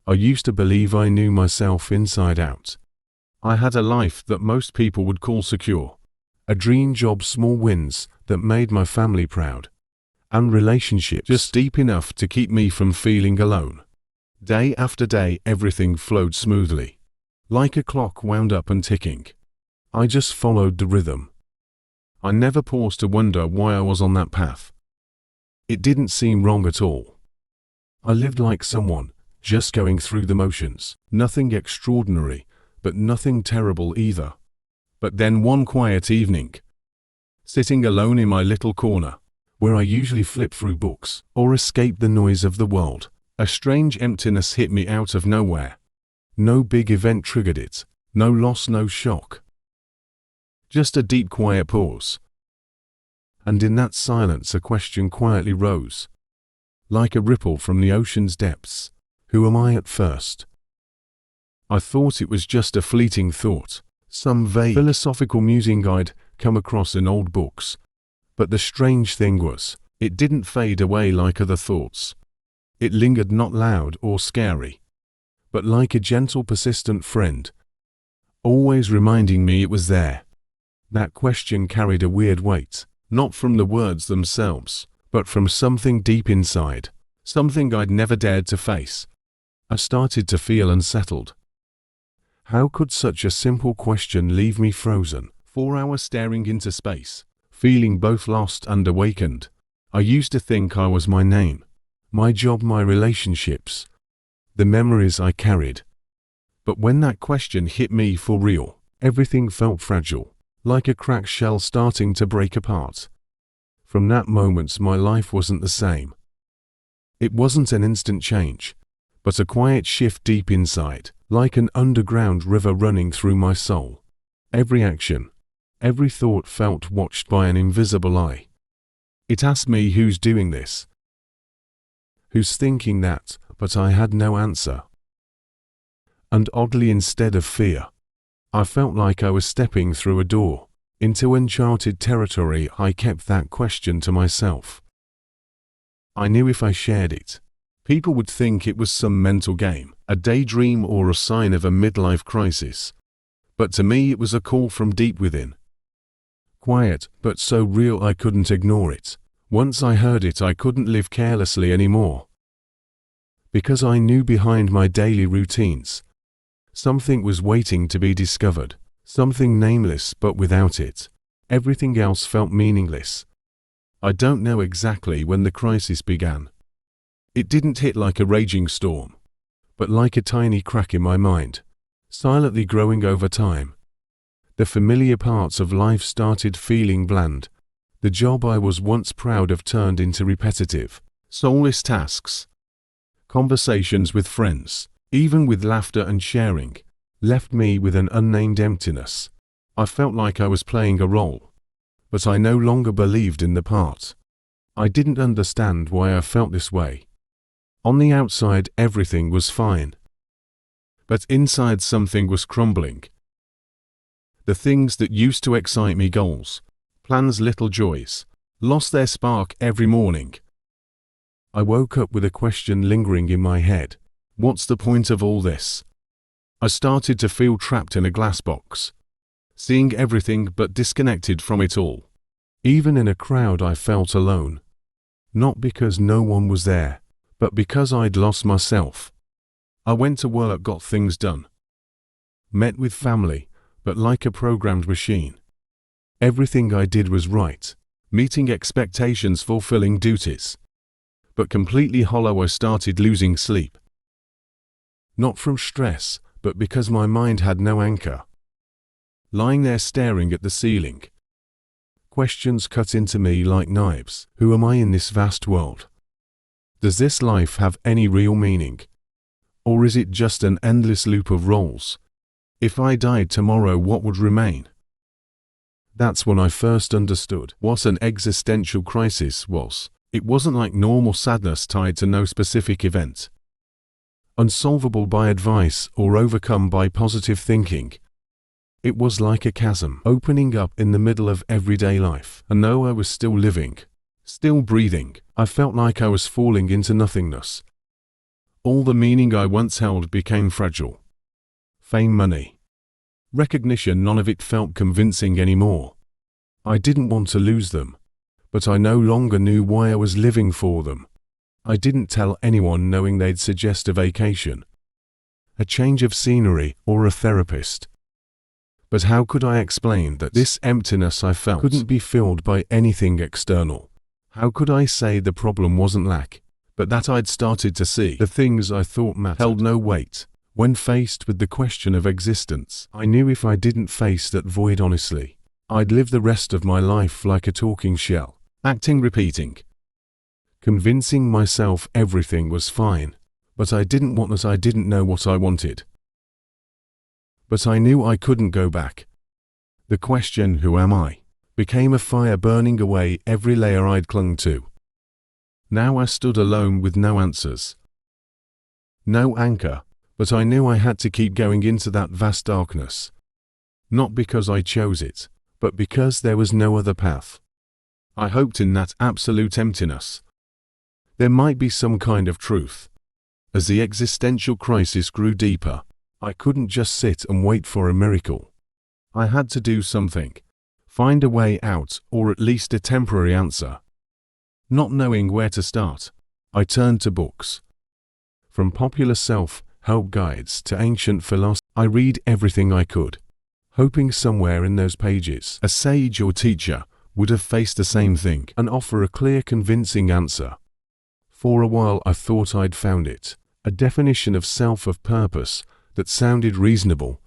I used to believe I knew myself inside out. I had a life that most people would call secure. A dream job, small wins that made my family proud. And relationships just deep enough to keep me from feeling alone. Day after day, everything flowed smoothly. Like a clock wound up and ticking. I just followed the rhythm. I never paused to wonder why I was on that path. It didn't seem wrong at all. I lived like someone, just going through the motions. Nothing extraordinary, but nothing terrible either. But then one quiet evening, sitting alone in my little corner, where I usually flip through books or escape the noise of the world, a strange emptiness hit me out of nowhere. No big event triggered it, no loss, no shock. Just a deep, quiet pause. And in that silence a question quietly rose. Like a ripple from the ocean's depths, who am I at first? I thought it was just a fleeting thought, some vague philosophical musing I'd come across in old books. But the strange thing was, it didn't fade away like other thoughts. It lingered, not loud or scary, but like a gentle, persistent friend, always reminding me it was there. That question carried a weird weight, not from the words themselves, but from something deep inside, something I'd never dared to face. I started to feel unsettled. How could such a simple question leave me frozen, 4 hours staring into space, feeling both lost and awakened? I used to think I was my name, my job, my relationships, the memories I carried. But when that question hit me for real, everything felt fragile, like a cracked shell starting to break apart. From that moment, my life wasn't the same. It wasn't an instant change, but a quiet shift deep inside, like an underground river running through my soul. Every action, every thought felt watched by an invisible eye. It asked me, who's doing this? Who's thinking that? But I had no answer. And oddly, instead of fear, I felt like I was stepping through a door, into uncharted territory. I kept that question to myself. I knew if I shared it, people would think it was some mental game, a daydream, or a sign of a midlife crisis. But to me it was a call from deep within. Quiet, but so real I couldn't ignore it. Once I heard it, I couldn't live carelessly anymore. Because I knew behind my daily routines, something was waiting to be discovered, something nameless, but without it, everything else felt meaningless. I don't know exactly when the crisis began. It didn't hit like a raging storm, but like a tiny crack in my mind, silently growing over time. The familiar parts of life started feeling bland. The job I was once proud of turned into repetitive, soulless tasks. Conversations with friends, even with laughter and sharing, left me with an unnamed emptiness. I felt like I was playing a role, but I no longer believed in the part. I didn't understand why I felt this way. On the outside, everything was fine, but inside something was crumbling. The things that used to excite me, goals, plans, little joys, lost their spark every morning. I woke up with a question lingering in my head. What's the point of all this? I started to feel trapped in a glass box, seeing everything but disconnected from it all. Even in a crowd I felt alone. Not because no one was there, but because I'd lost myself. I went to work, got things done, met with family, but like a programmed machine. Everything I did was right, meeting expectations, fulfilling duties. But completely hollow. I started losing sleep. Not from stress, but because my mind had no anchor. Lying there staring at the ceiling, questions cut into me like knives. Who am I in this vast world? Does this life have any real meaning? Or is it just an endless loop of roles? If I died tomorrow, what would remain? That's when I first understood what an existential crisis was. It wasn't like normal sadness tied to no specific event, unsolvable by advice or overcome by positive thinking. It was like a chasm opening up in the middle of everyday life. And though I was still living, still breathing, I felt like I was falling into nothingness. All the meaning I once held became fragile. Fame, money, recognition, none of it felt convincing anymore. I didn't want to lose them, but I no longer knew why I was living for them. I didn't tell anyone, knowing they'd suggest a vacation, a change of scenery, or a therapist. But how could I explain that this emptiness I felt couldn't be filled by anything external? How could I say the problem wasn't lack, but that I'd started to see the things I thought mattered held no weight? When faced with the question of existence, I knew if I didn't face that void honestly, I'd live the rest of my life like a talking shell, acting, repeating, convincing myself everything was fine, but I didn't want that. I didn't know what I wanted. But I knew I couldn't go back. The question, who am I, became a fire burning away every layer I'd clung to. Now I stood alone with no answers, no anchor, but I knew I had to keep going into that vast darkness. Not because I chose it, but because there was no other path. I hoped in that absolute emptiness there might be some kind of truth. As the existential crisis grew deeper, I couldn't just sit and wait for a miracle. I had to do something, find a way out, or at least a temporary answer. Not knowing where to start, I turned to books. From popular self-help guides to ancient philosophy, I read everything I could, hoping somewhere in those pages a sage or teacher would have faced the same thing and offer a clear, convincing answer. For a while I thought I'd found it, a definition of self, of purpose, that sounded reasonable.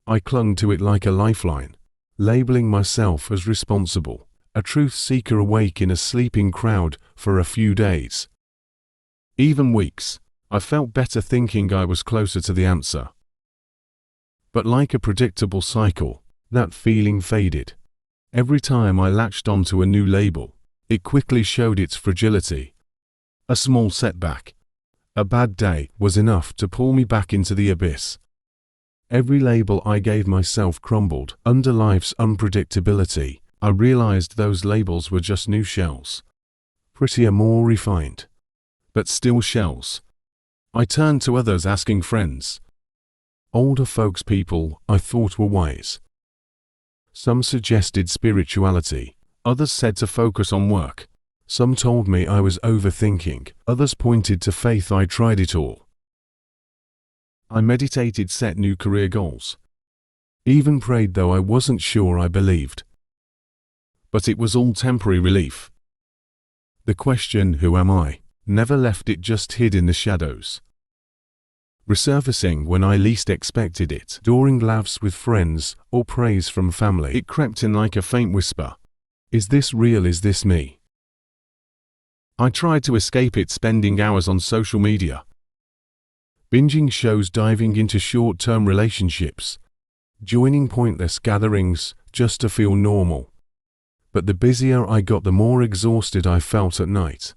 I clung to it like a lifeline, labeling myself as responsible, a truth seeker awake in a sleeping crowd for a few days. Even weeks. I felt better thinking I was closer to the answer. But like a predictable cycle, that feeling faded. Every time I latched onto a new label, it quickly showed its fragility. A small setback, a bad day, was enough to pull me back into the abyss. Every label I gave myself crumbled under life's unpredictability. I realized those labels were just new shells. Prettier, more refined, but still shells. I turned to others, asking friends, older folks, people I thought were wise. Some suggested spirituality, others said to focus on work. Some told me I was overthinking, others pointed to faith. I tried it all. I meditated, set new career goals, even prayed, though I wasn't sure I believed. But it was all temporary relief. The question, who am I, never left. It just hid in the shadows, resurfacing when I least expected it. During laughs with friends or praise from family, it crept in like a faint whisper. Is this real? Is this me? I tried to escape it, spending hours on social media, binging shows, diving into short-term relationships, joining pointless gatherings just to feel normal. But the busier I got, the more exhausted I felt at night.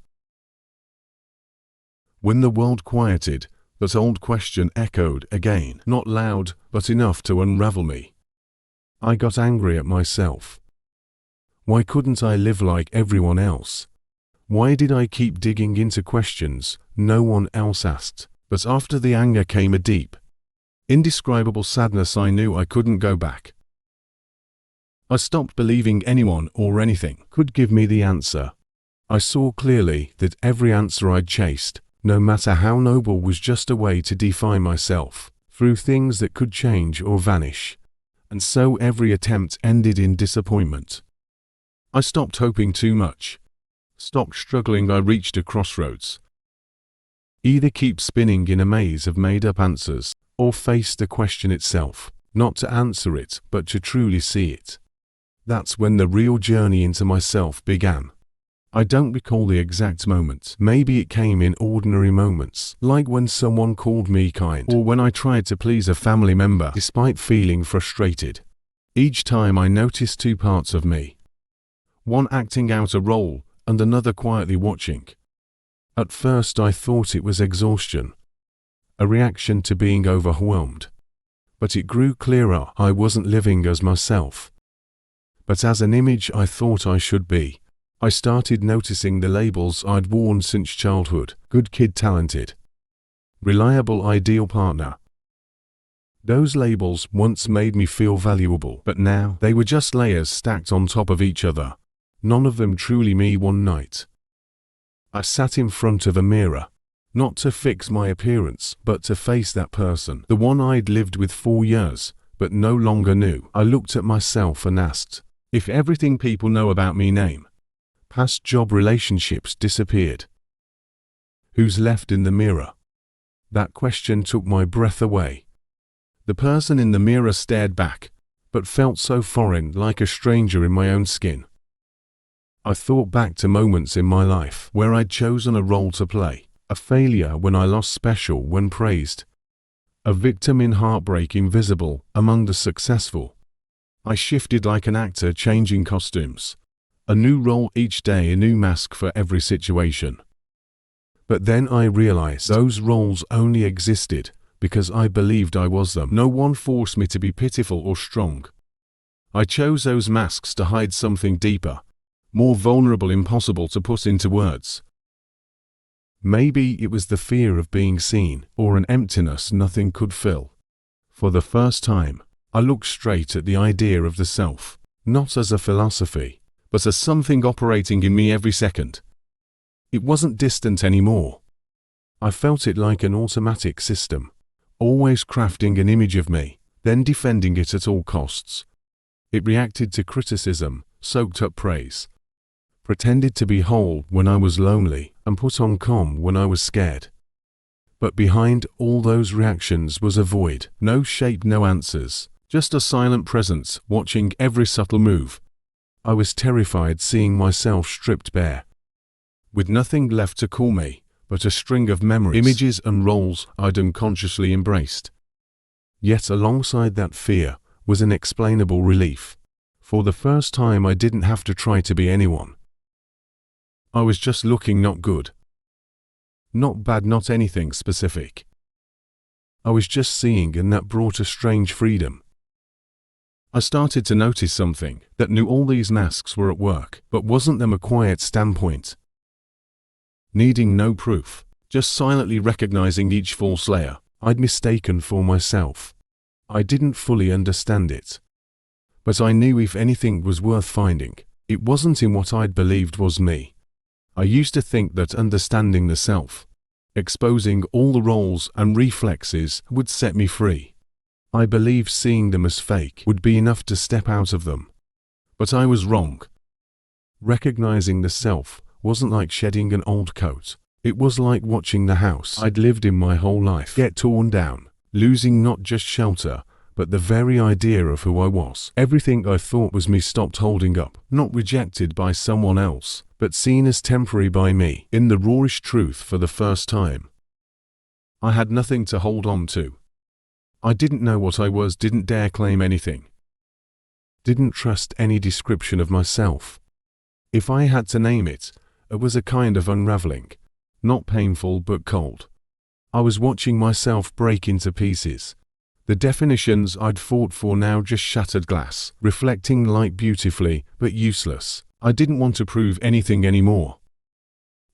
When the world quieted, that old question echoed again, not loud, but enough to unravel me. I got angry at myself. Why couldn't I live like everyone else? Why did I keep digging into questions no one else asked? But after the anger came a deep, indescribable sadness. I knew I couldn't go back. I stopped believing anyone or anything could give me the answer. I saw clearly that every answer I'd chased, no matter how noble, was just a way to define myself through things that could change or vanish. And so every attempt ended in disappointment. I stopped hoping too much, stopped struggling. I reached a crossroads. Either keep spinning in a maze of made-up answers, or face the question itself, not to answer it, but to truly see it. That's when the real journey into myself began. I don't recall the exact moment. Maybe it came in ordinary moments, like when someone called me kind, or when I tried to please a family member despite feeling frustrated. Each time I noticed two parts of me, one acting out a role and another quietly watching. At first I thought it was exhaustion, a reaction to being overwhelmed. But it grew clearer. I wasn't living as myself, but as an image I thought I should be. I started noticing the labels I'd worn since childhood: good kid, talented, reliable, ideal partner. Those labels once made me feel valuable, but now they were just layers stacked on top of each other. None of them truly me. One night, I sat in front of a mirror, not to fix my appearance, but to face that person, the one I'd lived with 4 years, but no longer knew. I looked at myself and asked, if everything people know about me, name, past job, relationships, disappeared, who's left in the mirror? That question took my breath away. The person in the mirror stared back, but felt so foreign, like a stranger in my own skin. I thought back to moments in my life where I'd chosen a role to play, a failure when I lost, special when praised, a victim in heartbreak, invisible among the successful. I shifted like an actor changing costumes, a new role each day, a new mask for every situation. But then I realized those roles only existed because I believed I was them. No one forced me to be pitiful or strong. I chose those masks to hide something deeper, more vulnerable, impossible to put into words. Maybe it was the fear of being seen, or an emptiness nothing could fill. For the first time, I looked straight at the idea of the self, not as a philosophy, but as something operating in me every second. It wasn't distant anymore. I felt it like an automatic system, always crafting an image of me, then defending it at all costs. It reacted to criticism, soaked up praise, pretended to be whole when I was lonely, and put on calm when I was scared. But behind all those reactions was a void, no shape, no answers, just a silent presence watching every subtle move. I was terrified, seeing myself stripped bare, with nothing left to call me but a string of memories, images and roles I'd unconsciously embraced. Yet alongside that fear was an inexplainable relief. For the first time I didn't have to try to be anyone. I was just looking not good, not bad, not anything specific. I was just seeing, and that brought a strange freedom. I started to notice something, that knew all these masks were at work, but wasn't them a quiet standpoint, needing no proof, just silently recognizing each false layer I'd mistaken for myself. I didn't fully understand it, but I knew if anything was worth finding, it wasn't in what I'd believed was me. I used to think that understanding the self, exposing all the roles and reflexes, would set me free. I believed seeing them as fake would be enough to step out of them. But I was wrong. Recognizing the self wasn't like shedding an old coat. It was like watching the house I'd lived in my whole life get torn down, losing not just shelter, but the very idea of who I was. Everything I thought was me stopped holding up, not rejected by someone else, but seen as temporary by me. In the rawish truth, for the first time, I had nothing to hold on to. I didn't know what I was, didn't dare claim anything, didn't trust any description of myself. If I had to name it, it was a kind of unraveling, not painful but cold. I was watching myself break into pieces. The definitions I'd fought for now just shattered glass, reflecting light beautifully, but useless. I didn't want to prove anything anymore.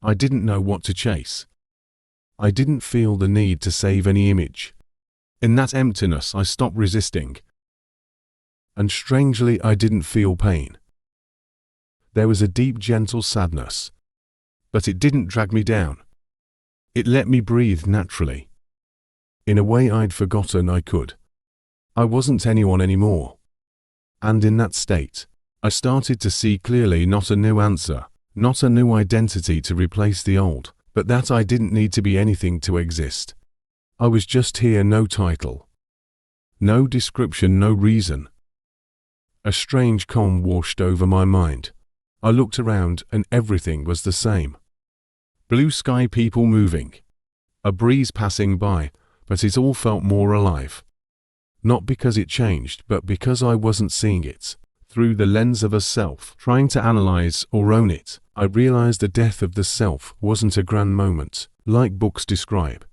I didn't know what to chase. I didn't feel the need to save any image. In that emptiness I stopped resisting. And strangely, I didn't feel pain. There was a deep, gentle sadness. But it didn't drag me down. It let me breathe naturally, in a way I'd forgotten I could. I wasn't anyone anymore. And in that state, I started to see clearly, not a new answer, not a new identity to replace the old, but that I didn't need to be anything to exist. I was just here, no title, no description, no reason. A strange calm washed over my mind. I looked around and everything was the same. Blue sky, people moving, a breeze passing by, but it all felt more alive. Not because it changed, but because I wasn't seeing it through the lens of a self, trying to analyze or own it. I realized the death of the self wasn't a grand moment, like books describe.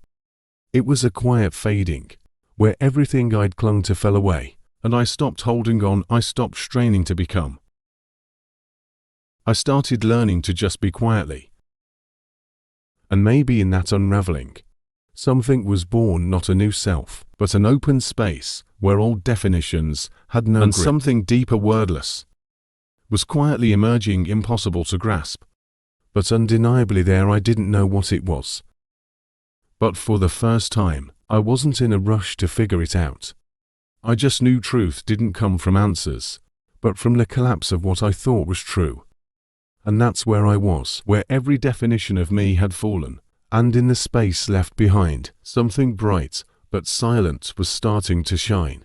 It was a quiet fading, where everything I'd clung to fell away, and I stopped holding on, I stopped straining to become. I started learning to just be quietly. And maybe in that unraveling, Something was born, not a new self, but an open space where old definitions had no grip. And something deeper, wordless, was quietly emerging, impossible to grasp, but undeniably there. I didn't know what it was. But for the first time, I wasn't in a rush to figure it out. I just knew truth didn't come from answers, but from the collapse of what I thought was true. And that's where I was, where every definition of me had fallen, and in the space left behind, something bright but silent was starting to shine.